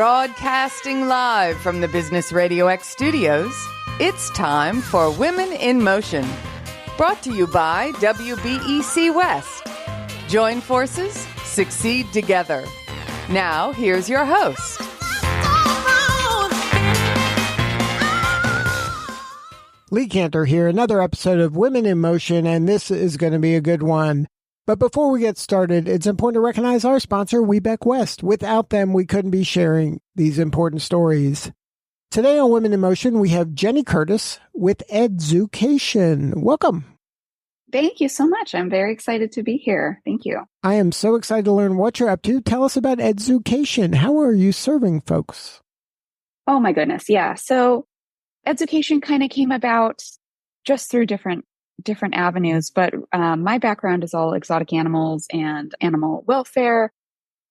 Broadcasting live from the Business RadioX studios, it's time for Women in Motion. Brought to you by WBEC West. Join forces, succeed together. Now, here's your host. Lee Kantor here, another episode of Women in Motion, and this is going to be a good one. But before we get started, it's important to recognize our sponsor, Webeck West. Without them, we couldn't be sharing these important stories. Today on Women in Motion, we have Jenny Curtis with Education. Welcome. Thank you so much. I'm very excited to be here. Thank you. I am so excited to learn what you're up to. Tell us about Education. How are you serving folks? Oh my goodness. Yeah. So Education kind of came about just through different avenues, but my background is all exotic animals and animal welfare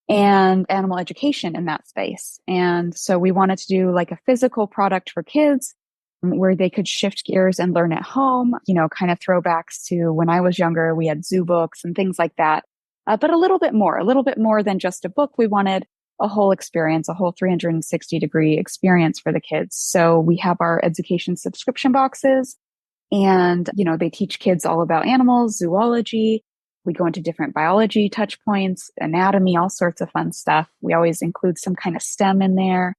and animal education in that space. And so we wanted to do like a physical product for kids where they could shift gears and learn at home, kind of throwbacks to when I was younger. We had zoo books and things like that, but a little bit more than just a book. We wanted a whole experience, a whole 360-degree experience for the kids. So we have our education subscription boxes. And, they teach kids all about animals, zoology. We go into different biology touch points, anatomy, all sorts of fun stuff. We always include some kind of STEM in there.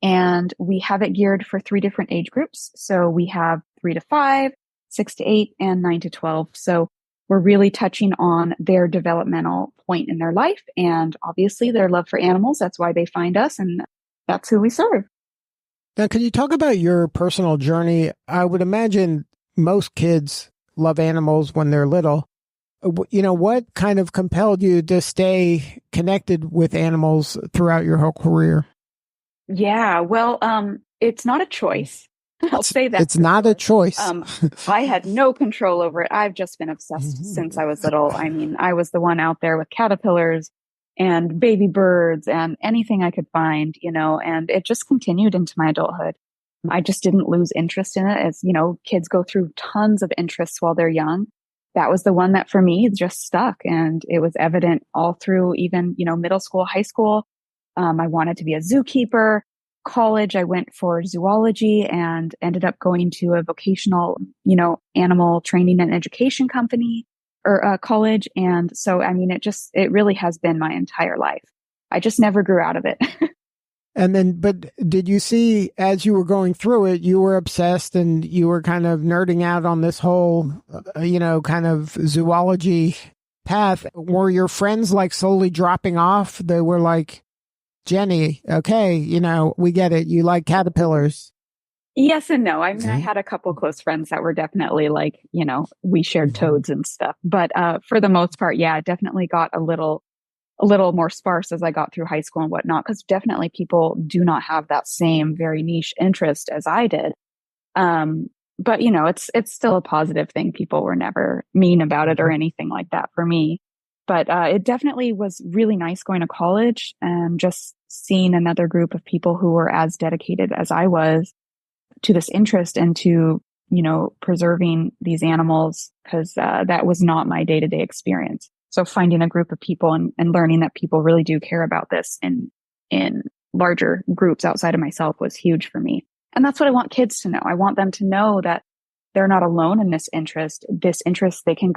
And we have it geared for 3 different age groups. So we have 3 to 5, 6 to 8, and 9 to 12. So we're really touching on their developmental point in their life and obviously their love for animals. That's why they find us, and that's who we serve. Now, could you talk about your personal journey? I would imagine most kids love animals when they're little. What kind of compelled you to stay connected with animals throughout your whole career? Yeah, well, it's not a choice. I'll say that. It's not a choice. I had no control over it. I've just been obsessed since I was little. I mean, I was the one out there with caterpillars and baby birds and anything I could find, and it just continued into my adulthood. I just didn't lose interest in it. As kids go through tons of interests while they're young. That was the one that for me just stuck. And it was evident all through even, middle school, high school. I wanted to be a zookeeper. College, I went for zoology and ended up going to a vocational, animal training and education company or college. And so, it really has been my entire life. I just never grew out of it. And then, but did you see as you were going through it, you were obsessed and you were kind of nerding out on this whole, kind of zoology path? Were your friends like slowly dropping off? They were like, Jenny, okay, we get it. You like caterpillars. Yes and no. I had a couple close friends that were definitely like, we shared toads and stuff. But for the most part, yeah, it definitely got a little more sparse as I got through high school and whatnot, because definitely people do not have that same very niche interest as I did. But it's still a positive thing. People were never mean about it or anything like that for me. But it definitely was really nice going to college and just seeing another group of people who were as dedicated as I was to this interest and to, preserving these animals, because that was not my day-to-day experience. So finding a group of people and learning that people really do care about this in larger groups outside of myself was huge for me. And that's what I want kids to know. I want them to know that they're not alone in this interest. They can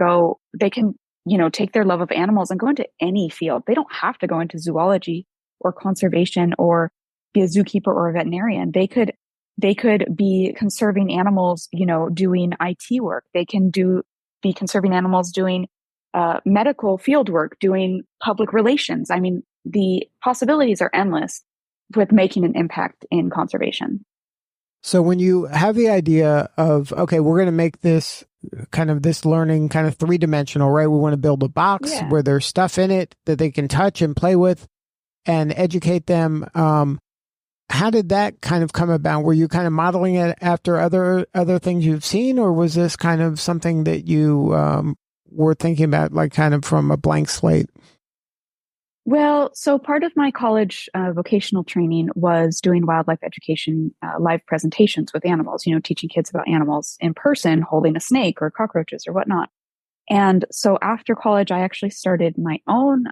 take their love of animals and go into any field. They don't have to go into zoology or conservation or be a zookeeper or a veterinarian. They could be conserving animals, doing IT work. They can be conserving animals doing medical field work, doing public relations. I mean, the possibilities are endless with making an impact in conservation. So when you have the idea of, okay, we're going to make this learning kind of 3-dimensional, right? We want to build a box where there's stuff in it that they can touch and play with and educate them. How did that kind of come about? Were you kind of modeling it after other things you've seen, or was this kind of something that you were thinking about, like kind of from a blank slate? Well, so part of my college vocational training was doing wildlife education, live presentations with animals, teaching kids about animals in person, holding a snake or cockroaches or whatnot. And so after college, I actually started my own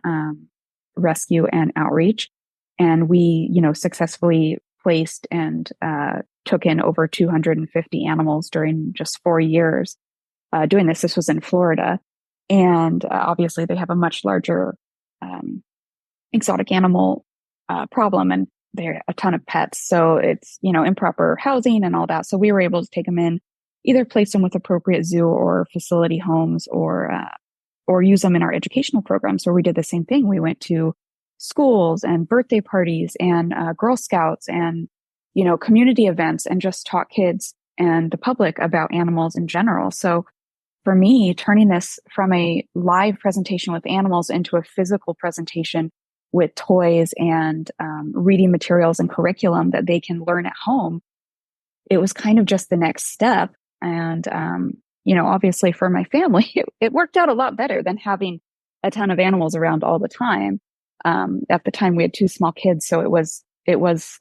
rescue and outreach. And we, successfully placed and took in over 250 animals during just 4 years doing this. This was in Florida. And obviously they have a much larger exotic animal problem, and they're a ton of pets. So it's, improper housing and all that. So we were able to take them in, either place them with appropriate zoo or facility homes, or use them in our educational programs where we did the same thing. We went to schools and birthday parties and Girl Scouts and, community events, and just taught kids and the public about animals in general. So for me, turning this from a live presentation with animals into a physical presentation with toys and reading materials and curriculum that they can learn at home, it was kind of just the next step. And, obviously for my family, it worked out a lot better than having a ton of animals around all the time. At the time we had two small kids, so it was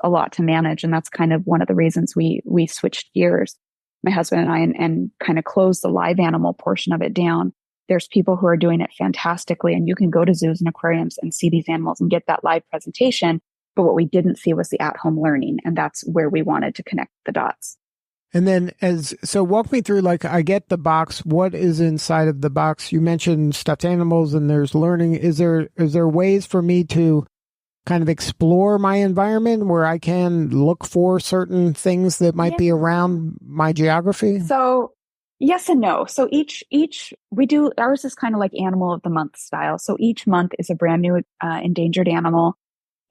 a lot to manage. And that's kind of one of the reasons we switched gears, my husband and I, and kind of closed the live animal portion of it down. There's people who are doing it fantastically, and you can go to zoos and aquariums and see these animals and get that live presentation. But what we didn't see was the at-home learning, and that's where we wanted to connect the dots. And then so walk me through, like, I get the box. What is inside of the box? You mentioned stuffed animals and there's learning. Is there ways for me to kind of explore my environment where I can look for certain things that might be around my geography? So yes and no. So each we do, ours is kind of like animal of the month style. So each month is a brand new endangered animal.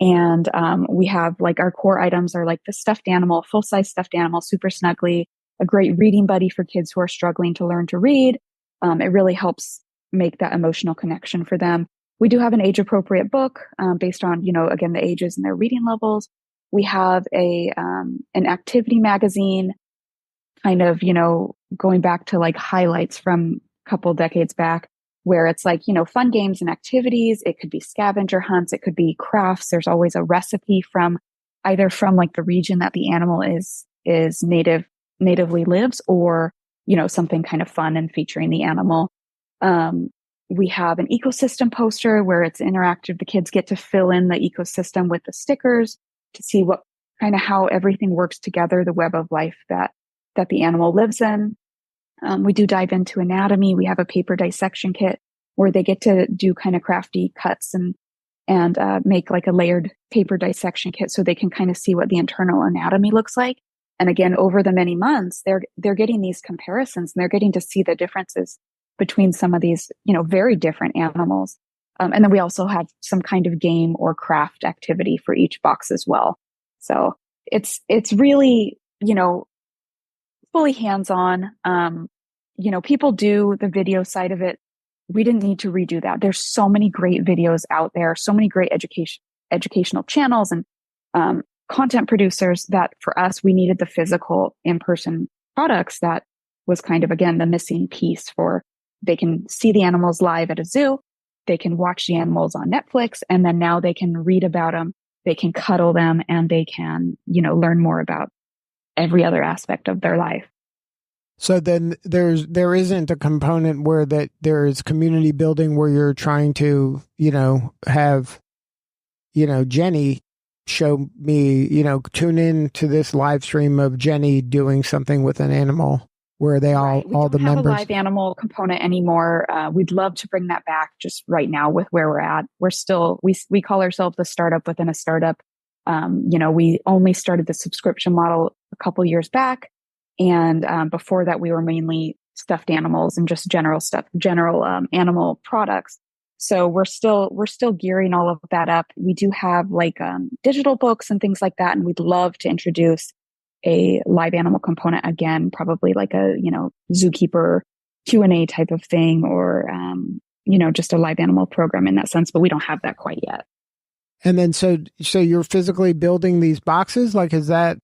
And we have, like, our core items are like the stuffed animal, full-size stuffed animal, super snuggly, a great reading buddy for kids who are struggling to learn to read. It really helps make that emotional connection for them. We do have an age-appropriate book based on, again, the ages and their reading levels. We have an activity magazine, kind of, going back to like highlights from a couple decades back, where it's like, fun games and activities. It could be scavenger hunts. It could be crafts. There's always a recipe from either from like the region that the animal is natively lives, or, something kind of fun and featuring the animal. We have an ecosystem poster where it's interactive. The kids get to fill in the ecosystem with the stickers to see what kind of how everything works together, the web of life that the animal lives in. We do dive into anatomy. We have a paper dissection kit where they get to do kind of crafty cuts and make like a layered paper dissection kit so they can kind of see what the internal anatomy looks like. And again, over the many months, they're getting these comparisons, and they're getting to see the differences between some of these, very different animals. And then we also have some kind of game or craft activity for each box as well. So it's really, fully hands-on. People do the video side of it. We didn't need to redo that. There's so many great videos out there, so many great educational channels and content producers, that for us, we needed the physical in-person products. That was kind of, again, the missing piece. For they can see the animals live at a zoo, they can watch the animals on Netflix, and then now they can read about them, they can cuddle them, and they can, learn more about every other aspect of their life. So then there isn't a component where that there is community building where you're trying to, have, Jenny show me, tune in to this live stream of Jenny doing something with an animal where they all the members. We don't have a live animal component anymore. We'd love to bring that back. Just right now with where we're at, we're still, we call ourselves a startup within a startup. We only started the subscription model a couple years back. And before that, we were mainly stuffed animals and just general animal products. So we're still gearing all of that up. We do have like digital books and things like that, and we'd love to introduce a live animal component again, probably like a zookeeper Q&A type of thing, or just a live animal program in that sense. But we don't have that quite yet. And then so you're physically building these boxes. Like, is that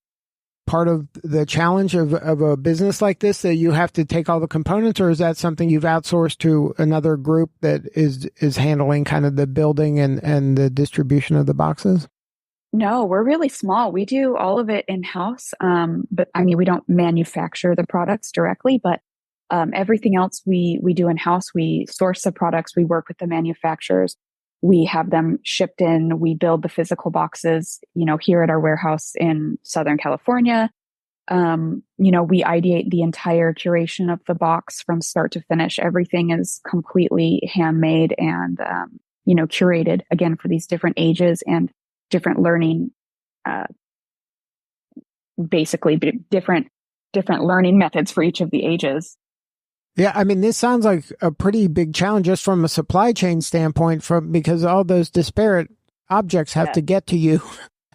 part of the challenge of a business like this, that you have to take all the components, or is that something you've outsourced to another group that is handling kind of the building and the distribution of the boxes? No, we're really small. We do all of it in-house. But I mean, we don't manufacture the products directly, but everything else we do in-house. We source the products. We work with the manufacturers. We have them shipped in. We build the physical boxes, here at our warehouse in Southern California. We ideate the entire curation of the box from start to finish. Everything is completely handmade and, curated again for these different ages and different learning, basically different learning methods for each of the ages. Yeah, I mean, this sounds like a pretty big challenge just from a supply chain standpoint, because all those disparate objects have to get to you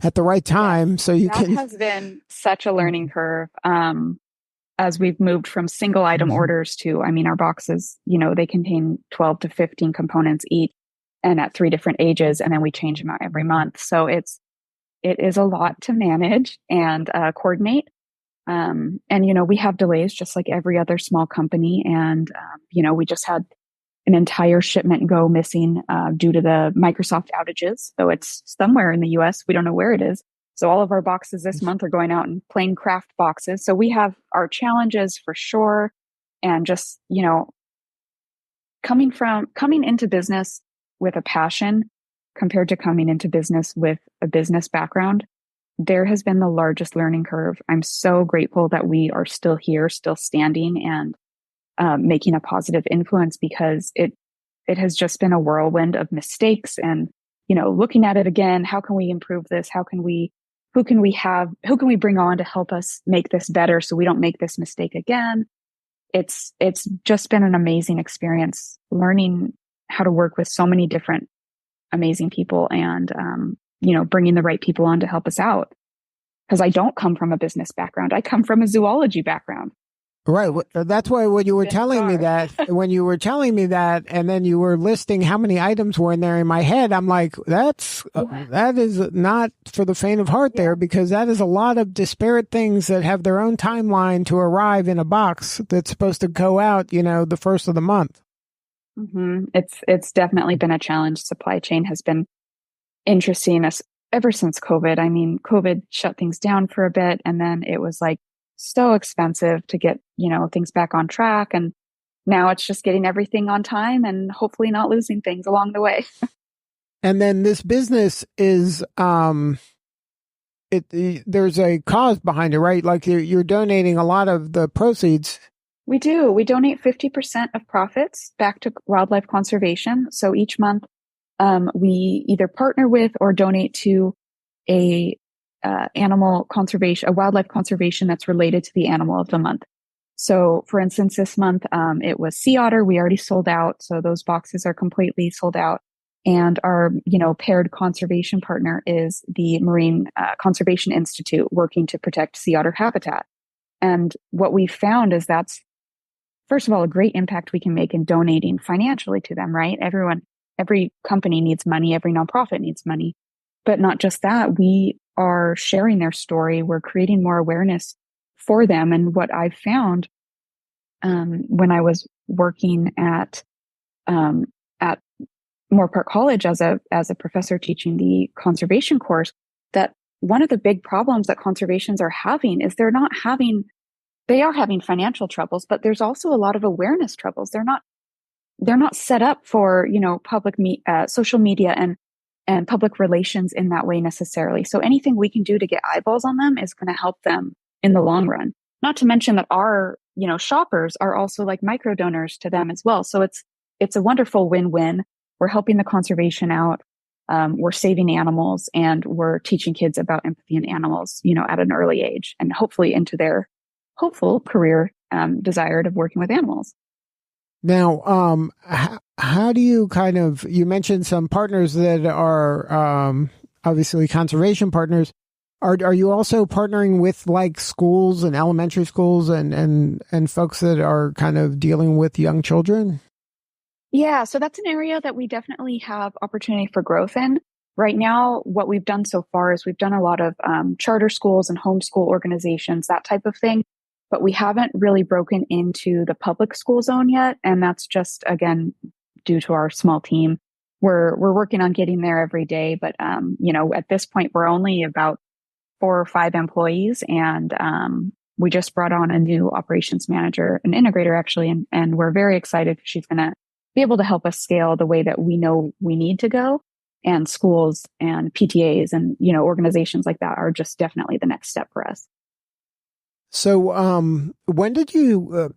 at the right time, so you can. That has been such a learning curve. As we've moved from single item orders to, our boxes, they contain 12 to 15 components each, and at 3 different ages, and then we change them out every month. So it is a lot to manage and coordinate. We have delays just like every other small company. And, we just had an entire shipment go missing due to the Microsoft outages. So it's somewhere in the US. We don't know where it is. So all of our boxes this month are going out in plain craft boxes. So we have our challenges for sure. And just, coming into business with a passion compared to coming into business with a business background, there has been the largest learning curve. I'm so grateful that we are still here, still standing and making a positive influence, because it has just been a whirlwind of mistakes and, looking at it again, how can we improve this? Who can we bring on to help us make this better so we don't make this mistake again? It's just been an amazing experience learning how to work with so many different amazing people and, bringing the right people on to help us out. Because I don't come from a business background. I come from a zoology background. Right. That's why when you were telling me that, and then you were listing how many items were in there in my head, I'm like, that is not for the faint of heart there, because that is a lot of disparate things that have their own timeline to arrive in a box that's supposed to go out, the first of the month. Mm-hmm. It's definitely been a challenge. Supply chain has been interesting us ever since COVID. COVID shut things down for a bit, and then it was like so expensive to get, things back on track. And now it's just getting everything on time and hopefully not losing things along the way. And then this business is, there's a cause behind it, right? Like you're donating a lot of the proceeds. We do. We donate 50% of profits back to wildlife conservation. So each month, we either partner with or donate to a wildlife conservation that's related to the animal of the month. So, for instance, this month it was sea otter. We already sold out, so those boxes are completely sold out. And our, paired conservation partner is the Marine Conservation Institute, working to protect sea otter habitat. And what we found is that's, first of all, a great impact we can make in donating financially to them. Right? Every company needs money. Every nonprofit needs money. But not just that, we are sharing their story. We're creating more awareness for them. And what I found when I was working at Moorpark College as a professor teaching the conservation course, that one of the big problems that conservations are having is they are having financial troubles, but there's also a lot of awareness troubles. They're not set up for, public social media and public relations in that way necessarily. So anything we can do to get eyeballs on them is going to help them in the long run. Not to mention that our, shoppers are also like micro donors to them as well. So it's a wonderful win-win. We're helping the conservation out. We're saving animals, and we're teaching kids about empathy in animals, at an early age, and hopefully into their hopeful career desired of working with animals. Now, how do you you mentioned some partners that are obviously conservation partners. Are you also partnering with like schools and elementary schools and folks that are kind of dealing with young children? Yeah, so that's an area that we definitely have opportunity for growth in. Right now, what we've done so far is we've done a lot of charter schools and homeschool organizations, that type of thing. But we haven't really broken into the public school zone yet. And that's just, again, due to our small team. We're working on getting there every day. But, at this point, we're only about 4 or 5 employees. And we just brought on a new operations manager, an integrator, actually. And we're very excited. She's going to be able to help us scale the way that we know we need to go. And schools and PTAs and, organizations like that are just definitely the next step for us. So when did you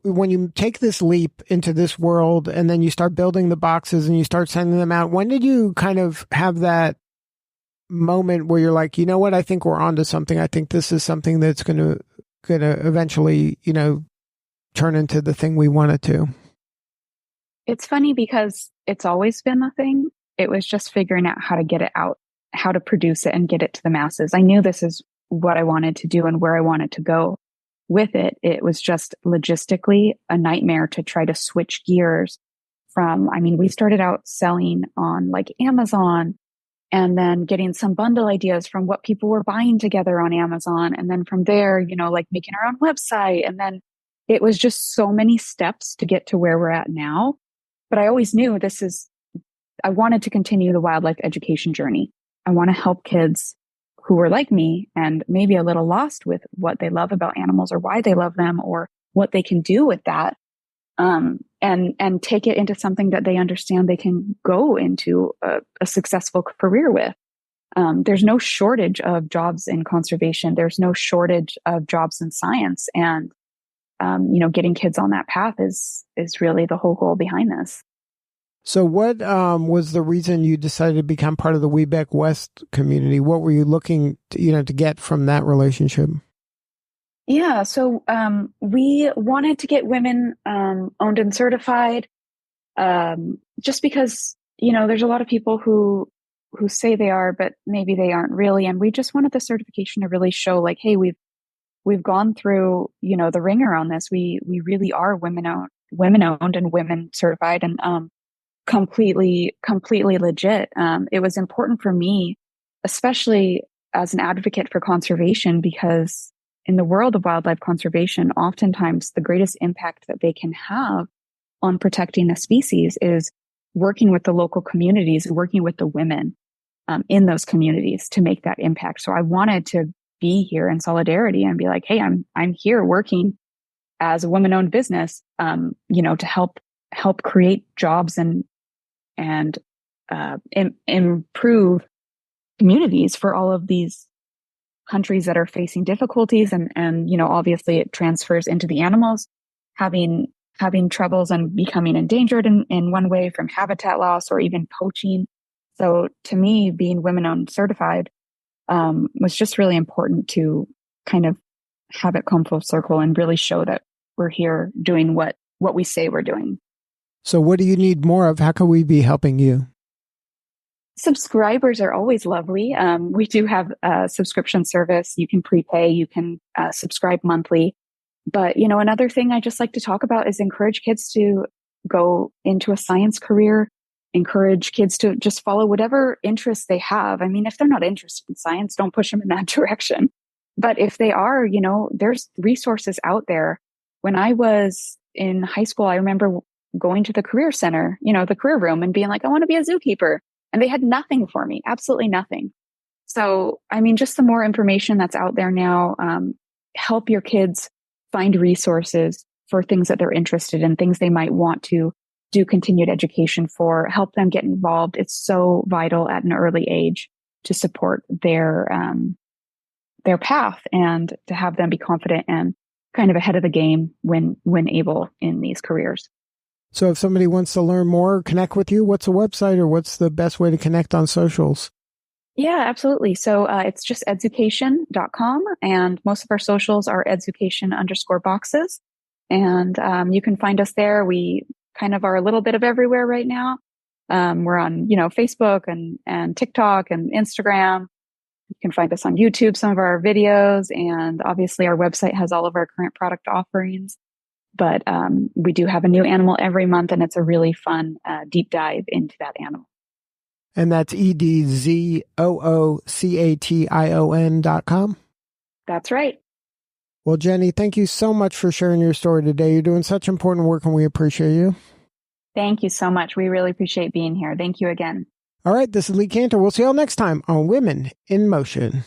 when you take this leap into this world and then you start building the boxes and you start sending them out, when did you kind of have that moment where you're like, you know what, I think we're onto something. I think this is something that's going to eventually, turn into the thing we want it to? It's funny because it's always been the thing. It was just figuring out how to get it out, how to produce it and get it to the masses. I knew this is what I wanted to do and where I wanted to go with it. It was just logistically a nightmare to try to switch gears we started out selling on like Amazon and then getting some bundle ideas from what people were buying together on Amazon. And then from there, making our own website. And then it was just so many steps to get to where we're at now. But I always knew I wanted to continue the wildlife education journey. I want to help kids who are like me and maybe a little lost with what they love about animals or why they love them or what they can do with that. And take it into something that they understand they can go into a successful career with. There's no shortage of jobs in conservation. There's no shortage of jobs in science. And, getting kids on that path is really the whole goal behind this. So what was the reason you decided to become part of the Webeck West community? What were you looking to get from that relationship? Yeah, so we wanted to get women owned and certified just because, there's a lot of people who say they are, but maybe they aren't really. And we just wanted the certification to really show like, hey, we've gone through, the ringer on this. We really are women owned and women certified and completely legit. It was important for me, especially as an advocate for conservation, because in the world of wildlife conservation, oftentimes the greatest impact that they can have on protecting a species is working with the local communities and working with the women in those communities to make that impact. So I wanted to be here in solidarity and be like, hey, I'm here working as a woman-owned business, to help create jobs and improve communities for all of these countries that are facing difficulties. And obviously it transfers into the animals having troubles and becoming endangered in one way from habitat loss or even poaching. So to me, being women-owned certified was just really important to kind of have it come full circle and really show that we're here doing what we say we're doing. So what do you need more of? How can we be helping you? Subscribers are always lovely. We do have a subscription service. You can prepay, you can subscribe monthly. But, another thing I just like to talk about is encourage kids to go into a science career, encourage kids to just follow whatever interests they have. I mean, if they're not interested in science, don't push them in that direction. But if they are, there's resources out there. When I was in high school, I remember going to the career center, the career room and being like, I want to be a zookeeper. And they had nothing for me, absolutely nothing. So, just the more information that's out there now, help your kids find resources for things that they're interested in, things they might want to do continued education for, help them get involved. It's so vital at an early age to support their path and to have them be confident and kind of ahead of the game when able in these careers. So if somebody wants to learn more, connect with you, what's a website or what's the best way to connect on socials? Yeah, absolutely. So it's just education.com and most of our socials are education_boxes. And you can find us there. We kind of are a little bit of everywhere right now. We're on, Facebook and TikTok and Instagram. You can find us on YouTube, some of our videos, and obviously our website has all of our current product offerings. But we do have a new animal every month, and it's a really fun deep dive into that animal. And that's EDZOOCATION.com? That's right. Well, Jenny, thank you so much for sharing your story today. You're doing such important work, and we appreciate you. Thank you so much. We really appreciate being here. Thank you again. All right, this is Lee Kantor. We'll see you all next time on Women in Motion.